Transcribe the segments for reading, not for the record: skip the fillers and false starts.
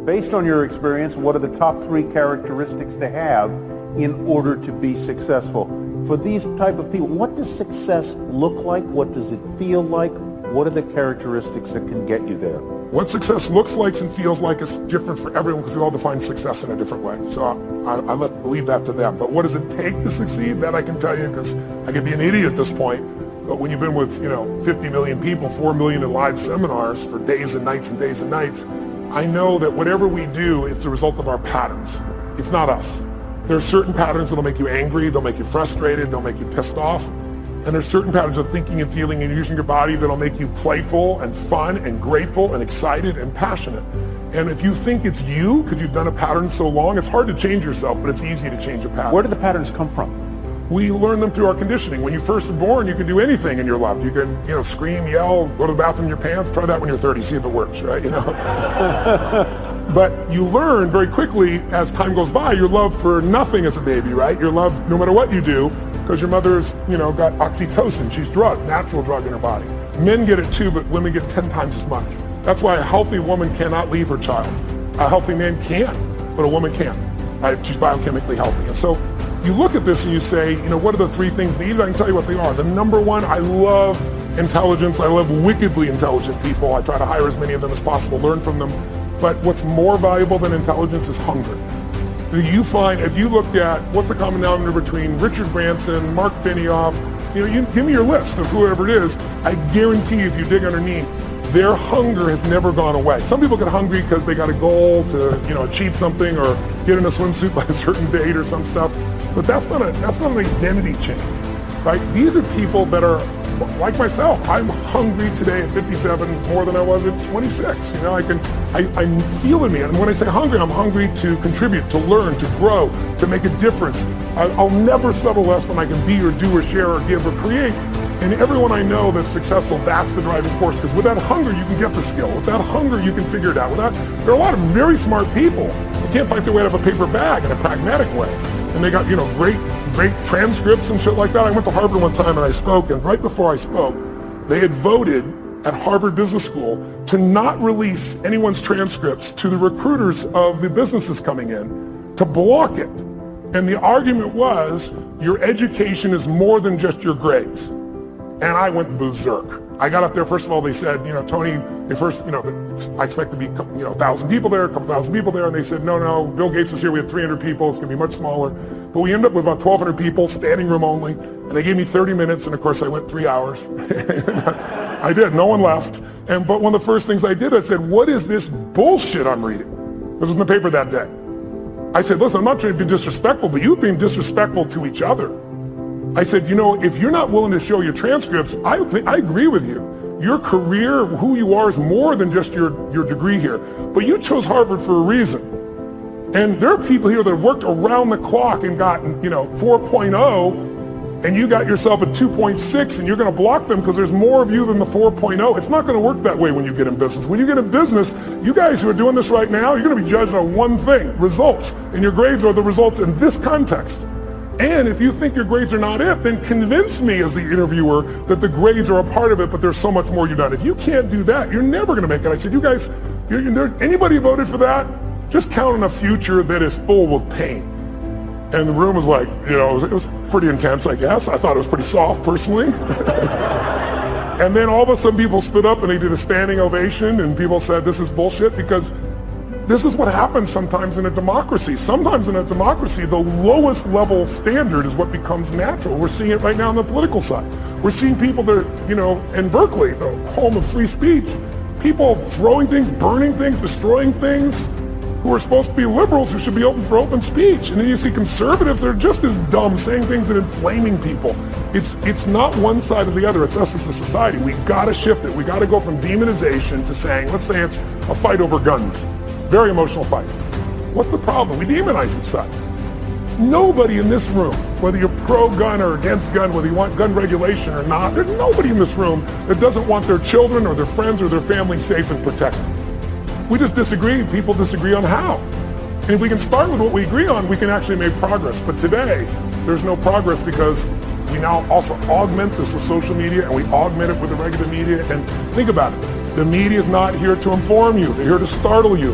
Based on your experience, what are the top 3 characteristics to have in order to be successful? For these type of people, what does success look like? What does it feel like? What are the characteristics that can get you there? What success looks like and feels like is different for everyone because we all define success in a different way. So I leave that to them. But what does it take to succeed? That I can tell you because I could be an idiot at this point. But when you've been with 50 million people, 4 million in live seminars for days and nights and days and nights, I know that whatever we do, it's the result of our patterns. It's not us. There are certain patterns that'll make you angry, they'll make you frustrated, they'll make you pissed off. And there's certain patterns of thinking and feeling and using your body that'll make you playful and fun and grateful and excited and passionate. And if you think it's you, because you've done a pattern so long, it's hard to change yourself, but it's easy to change a pattern. Where do the patterns come from? We learn them through our conditioning. When you first are born, you can do anything in your life. You can, scream, yell, go to the bathroom in your pants. Try that when you're 30, see if it works, right? But you learn very quickly as time goes by, your love for nothing as a baby, right? Your love, no matter what you do, because your mother's, got oxytocin. She's natural drug in her body. Men get it too, but women get 10 times as much. That's why a healthy woman cannot leave her child. A healthy man can, but a woman can't. Right? She's biochemically healthy. And so you look at this and you say, what are the 3 things needed? I can tell you what they are. The number one, I love intelligence. I love wickedly intelligent people. I try to hire as many of them as possible, learn from them. But what's more valuable than intelligence is hunger. You find, if you looked at what's the common denominator between Richard Branson, Mark Benioff, you give me your list of whoever it is, I guarantee if you dig underneath, their hunger has never gone away. Some people get hungry because they got a goal to, achieve something or get in a swimsuit by a certain date or some stuff. But that's not an identity change, right? These are people that are like myself. I'm hungry today at 57 more than I was at 26. I feel in me. And when I say hungry, I'm hungry to contribute, to learn, to grow, to make a difference. I'll never settle less than I can be or do or share or give or create. And everyone I know that's successful, that's the driving force. Because with that hunger, you can get the skill. With that hunger, you can figure it out. There are a lot of very smart people who can't fight their way out of a paper bag in a pragmatic way. And they got, great transcripts and shit like that. I went to Harvard one time and I spoke, and right before I spoke, they had voted at Harvard Business School to not release anyone's transcripts to the recruiters of the businesses coming in, to block it. And the argument was, your education is more than just your grades. And I went berserk. I got up there, first of all, they said, Tony, I expect to be, 1,000 people there, a couple thousand people there. And they said, no, Bill Gates was here. We had 300 people. It's going to be much smaller. But we ended up with about 1,200 people, standing room only. And they gave me 30 minutes. And of course, I went 3 hours. I did. No one left. But one of the first things I did, I said, what is this bullshit I'm reading? This was in the paper that day. I said, listen, I'm not trying to be disrespectful, but you've been disrespectful to each other. I said, if you're not willing to show your transcripts, I agree with you. Your career, who you are, is more than just your degree here. But you chose Harvard for a reason. And there are people here that have worked around the clock and gotten, 4.0, and you got yourself a 2.6, and you're going to block them because there's more of you than the 4.0. It's not going to work that way when you get in business. When you get in business, you guys who are doing this right now, you're going to be judged on one thing, results. And your grades are the results in this context. And if you think your grades are not it, then convince me as the interviewer that the grades are a part of it, but there's so much more you've done. If you can't do that, you're never going to make it. I said, you guys, anybody voted for that? Just count on a future that is full with pain. And the room was like, it was pretty intense, I guess. I thought it was pretty soft, personally. And then all of a sudden people stood up and they did a standing ovation, and people said, this is bullshit, because this is what happens sometimes in a democracy. Sometimes in a democracy, the lowest level standard is what becomes natural. We're seeing it right now on the political side. We're seeing people that, in Berkeley, the home of free speech, people throwing things, burning things, destroying things, who are supposed to be liberals who should be open for open speech. And then you see conservatives that are just as dumb, saying things that are inflaming people. It's not one side or the other, it's us as a society. We gotta shift it. We gotta go from demonization to saying, let's say it's a fight over guns. Very emotional fight. What's the problem? We demonize each side. Nobody in this room, whether you're pro-gun or against gun, whether you want gun regulation or not, there's nobody in this room that doesn't want their children or their friends or their family safe and protected. We just disagree. People disagree on how. And if we can start with what we agree on, we can actually make progress. But today, there's no progress because we now also augment this with social media, and we augment it with the regular media. And think about it. The media is not here to inform you. They're here to startle you.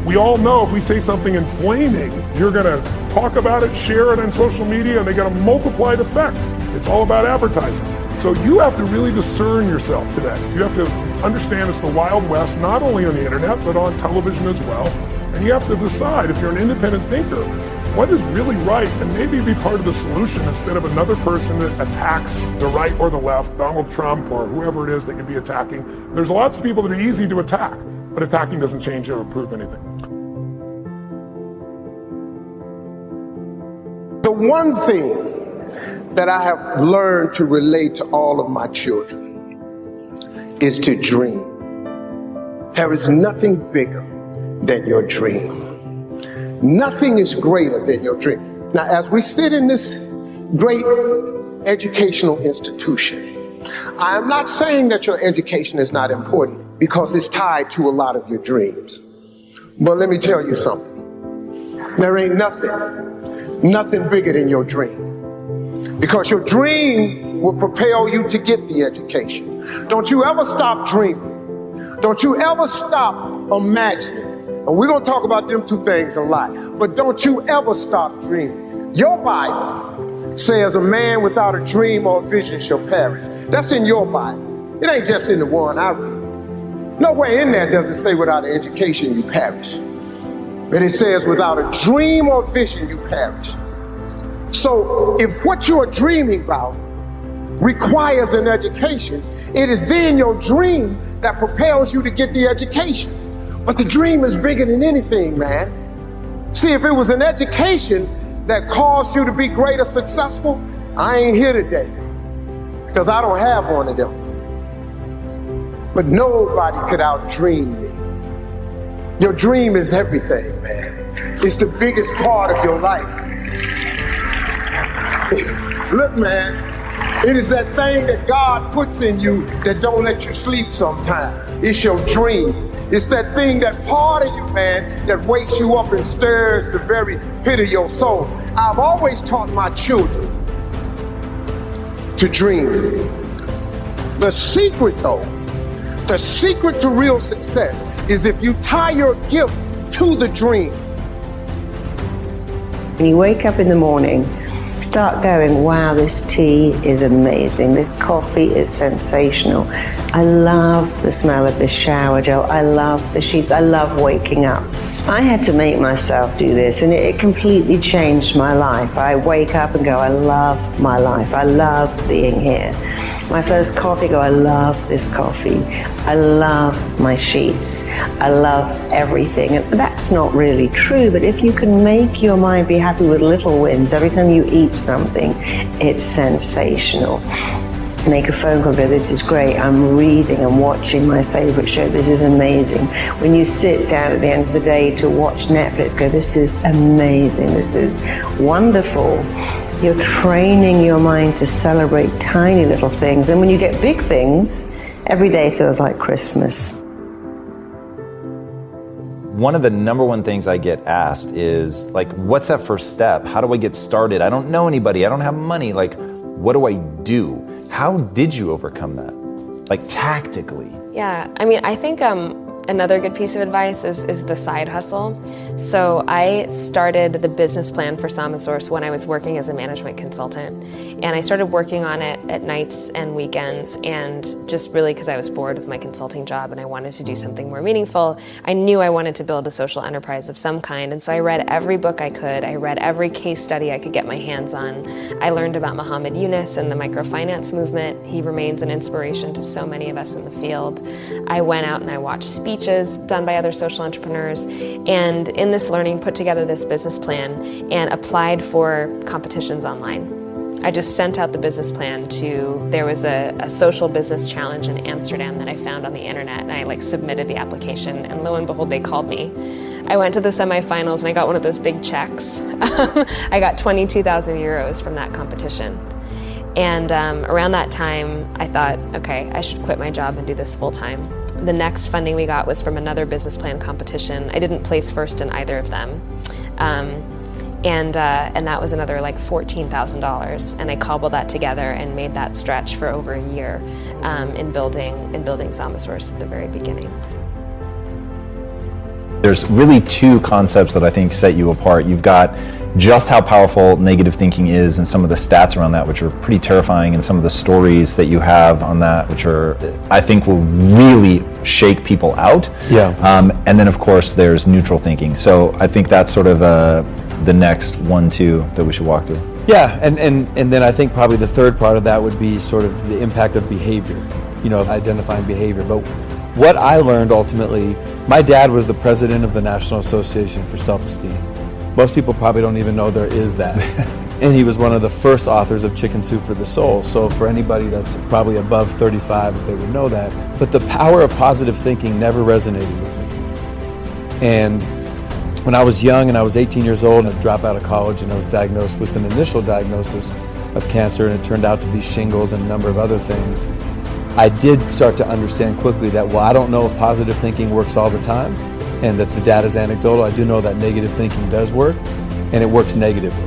We all know if we say something inflaming, you're going to talk about it, share it on social media, and they get a multiplied effect. It's all about advertising. So you have to really discern yourself today. You have to understand it's the Wild West, not only on the internet, but on television as well. And you have to decide, if you're an independent thinker, what is really right, and maybe be part of the solution instead of another person that attacks the right or the left, Donald Trump or whoever it is that you'd be attacking. There's lots of people that are easy to attack, but attacking doesn't change or prove anything. The one thing that I have learned to relate to all of my children is to dream. There is nothing bigger than your dream. Nothing is greater than your dream. Now, as we sit in this great educational institution, I am not saying that your education is not important, because it's tied to a lot of your dreams. But let me tell you something. There ain't nothing bigger than your dream. Because your dream will propel you to get the education. Don't you ever stop dreaming. Don't you ever stop imagining. And we're going to talk about them two things a lot. But don't you ever stop dreaming. Your Bible says a man without a dream or a vision shall perish. That's in your Bible. It ain't just in the one I read. Nowhere in there does it say without an education you perish. But it says without a dream or vision you perish. So if what you are dreaming about requires an education, it is then your dream that propels you to get the education. But the dream is bigger than anything, man. See, if it was an education that caused you to be great or successful, I ain't here today, because I don't have one of them. But nobody could outdream me. Your dream is everything, man. It's the biggest part of your life. Look, man, it is that thing that God puts in you that don't let you sleep sometimes. It's your dream. It's that thing, that part of you, man, that wakes you up and stirs the very pit of your soul. I've always taught my children to dream. The secret, though, the secret to real success is if you tie your gift to the dream. When you wake up in the morning, start going, wow, this tea is amazing. This coffee is sensational. I love the smell of the shower gel. I love the sheets. I love waking up. I had to make myself do this, and it completely changed my life. I wake up and go, I love my life. I love being here. My first coffee, go, I love this coffee. I love my sheets. I love everything. And that's not really true, but if you can make your mind be happy with little wins, every time you eat something, it's sensational. Make a phone call, go, this is great. I'm reading and watching my favorite show. This is amazing. When you sit down at the end of the day to watch Netflix, go, this is amazing. This is wonderful. You're training your mind to celebrate tiny little things. And when you get big things, every day feels like Christmas. One of the number one things I get asked is, like, what's that first step? How do I get started? I don't know anybody. I don't have money. Like, what do I do? How did you overcome that? Like, tactically? Yeah, I mean, I think another good piece of advice is the side hustle. So I started the business plan for Somasource when I was working as a management consultant. And I started working on it at nights and weekends, and just really because I was bored with my consulting job and I wanted to do something more meaningful. I knew I wanted to build a social enterprise of some kind, and so I read every book I could. I read every case study I could get my hands on. I learned about Muhammad Yunus and the microfinance movement. He remains an inspiration to so many of us in the field. I went out and I watched speeches done by other social entrepreneurs, and in this learning put together this business plan and applied for competitions online. I just sent out the business plan there was a social business challenge in Amsterdam that I found on the internet, and I submitted the application, and lo and behold, they called me. I went to the semifinals and I got one of those big checks. I got 22,000 euros from that competition. And around that time, I thought, okay, I should quit my job and do this full time. The next funding we got was from another business plan competition. I didn't place first in either of them. And that was another $14,000, and I cobbled that together and made that stretch for over a year in building Somasource at the very beginning. There's really two concepts that I think set you apart. You've got just how powerful negative thinking is and some of the stats around that, which are pretty terrifying, and some of the stories that you have on that, which are, I think, will really shake people out. Yeah. And then, of course, there's neutral thinking. So I think that's sort of the next 1-2 that we should walk through. Yeah, and then I think probably the third part of that would be sort of the impact of behavior, of identifying behavior. But what I learned ultimately, my dad was the president of the National Association for Self-Esteem. Most people probably don't even know there is that. And he was one of the first authors of Chicken Soup for the Soul. So for anybody that's probably above 35, they would know that. But the power of positive thinking never resonated with me. And when I was young and I was 18 years old and I dropped out of college and I was diagnosed with an initial diagnosis of cancer, and it turned out to be shingles and a number of other things, I did start to understand quickly that, well, I don't know if positive thinking works all the time and that the data is anecdotal. I do know that negative thinking does work, and it works negatively.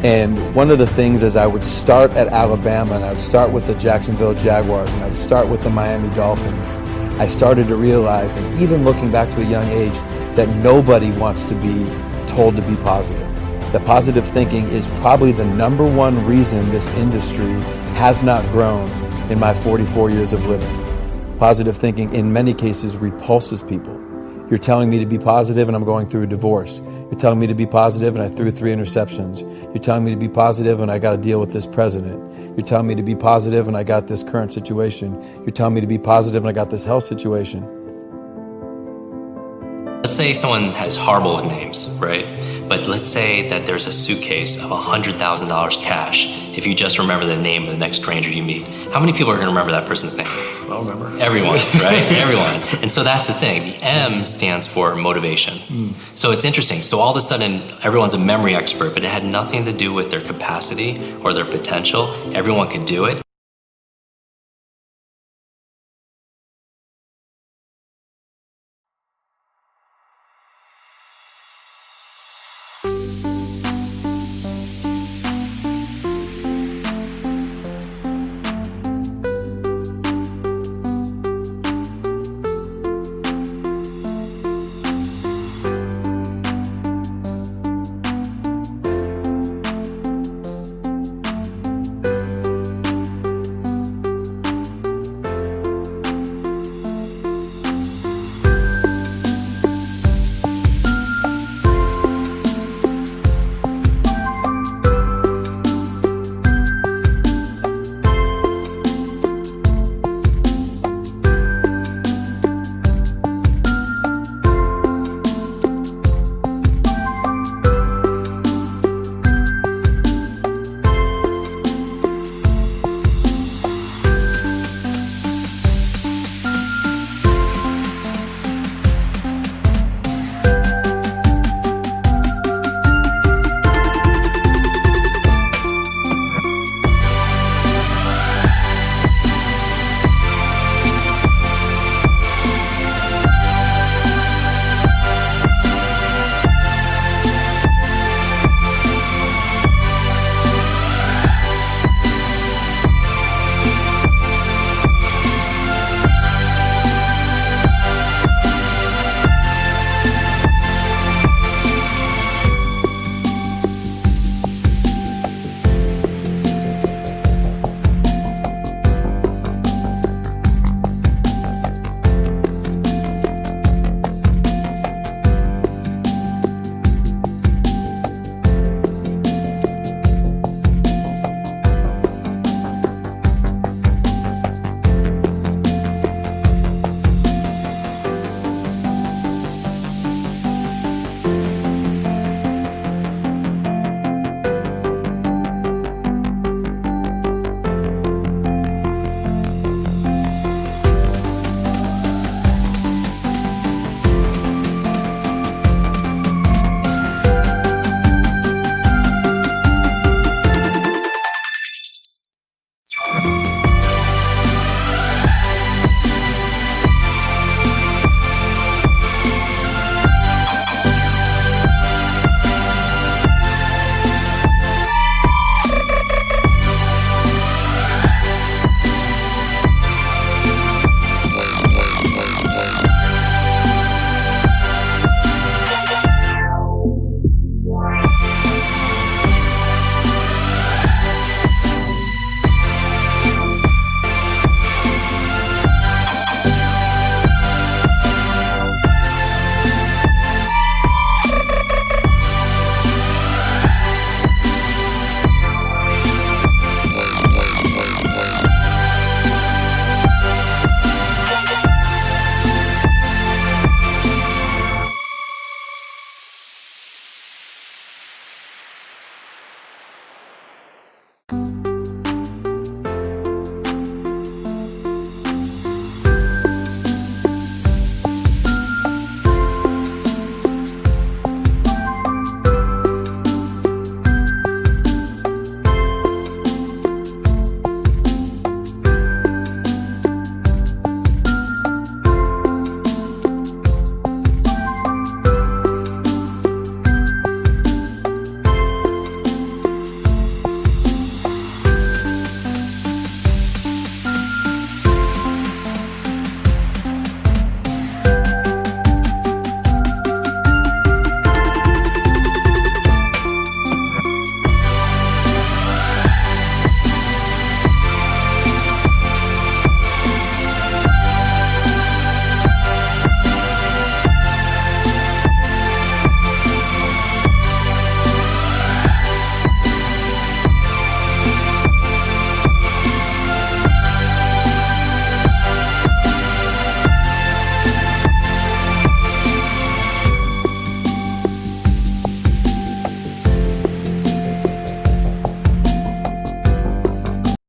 And one of the things is I would start at Alabama, and I would start with the Jacksonville Jaguars, and I would start with the Miami Dolphins. I started to realize, and even looking back to a young age, that nobody wants to be told to be positive. That positive thinking is probably the number one reason this industry has not grown in my 44 years of living. Positive thinking, in many cases, repulses people. You're telling me to be positive and I'm going through a divorce. You're telling me to be positive and I threw 3 interceptions. You're telling me to be positive and I got to deal with this president. You're telling me to be positive and I got this current situation. You're telling me to be positive and I got this health situation. Let's say someone has horrible names, right? But let's say that there's a suitcase of $100,000 cash. If you just remember the name of the next stranger you meet, how many people are going to remember that person's name? I'll remember. Everyone, right? Everyone. And so that's the thing. The M stands for motivation. So it's interesting. So all of a sudden, everyone's a memory expert, but it had nothing to do with their capacity or their potential. Everyone could do it.